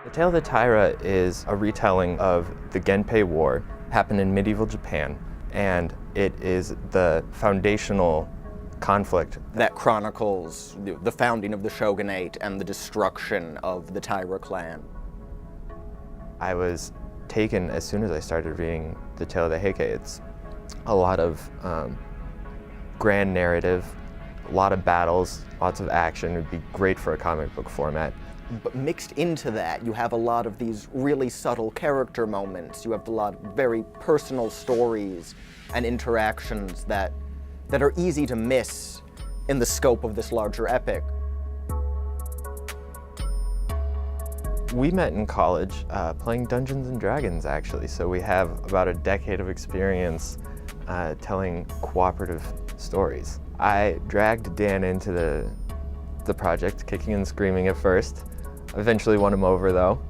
The Tale of the Taira is a retelling of the Genpei War, happened in medieval Japan, and it is the foundational conflict that chronicles the founding of the shogunate and the destruction of the Taira clan. I was taken as soon as I started reading The Tale of the Heike. It's a lot of grand narrative, a lot of battles, lots of action. It would be great for a comic book format. But mixed into that, you have a lot of these really subtle character moments. You have a lot of very personal stories and interactions that are easy to miss in the scope of this larger epic. We met in college playing Dungeons and Dragons, actually, so we have about a decade of experience telling cooperative stories. I dragged Dan into the project, kicking and screaming at first. Eventually won him over, though.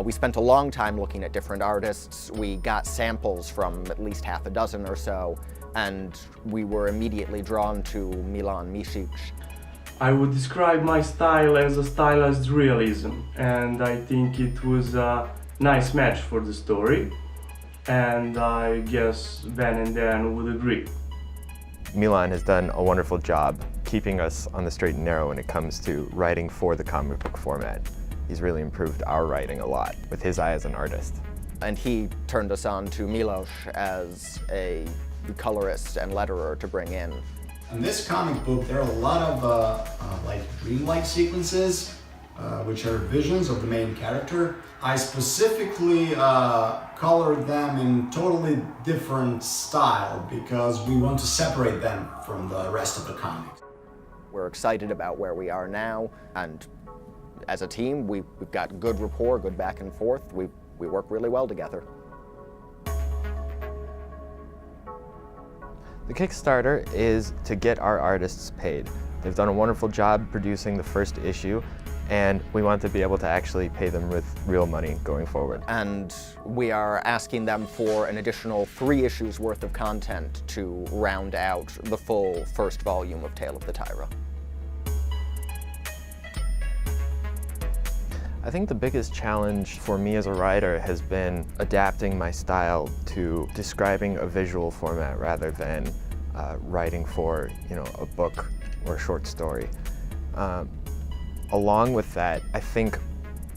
We spent a long time looking at different artists. We got samples from at least half a dozen or so, and we were immediately drawn to Milan Misic. I would describe my style as a stylized realism, and I think it was a nice match for the story, and I guess Ben and Dan would agree. Milan has done a wonderful job keeping us on the straight and narrow when it comes to writing for the comic book format. He's really improved our writing a lot with his eye as an artist. And he turned us on to Milos as a colorist and letterer to bring in. In this comic book, there are a lot of like dreamlike sequences, which are visions of the main character. I specifically colored them in totally different style because we want to separate them from the rest of the comic. We're excited about where we are now, and as a team, we've got good rapport, good back and forth. We work really well together. The Kickstarter is to get our artists paid. They've done a wonderful job producing the first issue, and we want to be able to actually pay them with real money going forward. And we are asking them for an additional 3 issues worth of content to round out the full first volume of Tale of the Taira. I think the biggest challenge for me as a writer has been adapting my style to describing a visual format rather than writing for, a book or a short story. Along with that, I think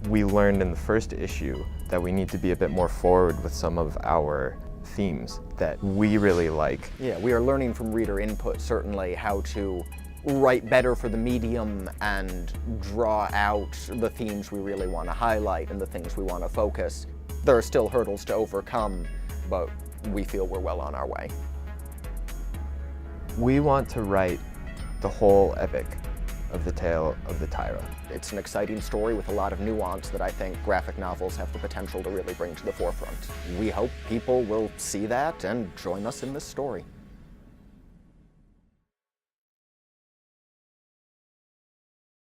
we learned in the first issue that we need to be a bit more forward with some of our themes that we really like. Yeah, we are learning from reader input, certainly, how to write better for the medium and draw out the themes we really want to highlight and the things we want to focus. There are still hurdles to overcome, but we feel we're well on our way. We want to write the whole epic of the Tale of the Taira. It's an exciting story with a lot of nuance that I think graphic novels have the potential to really bring to the forefront. We hope people will see that and join us in this story.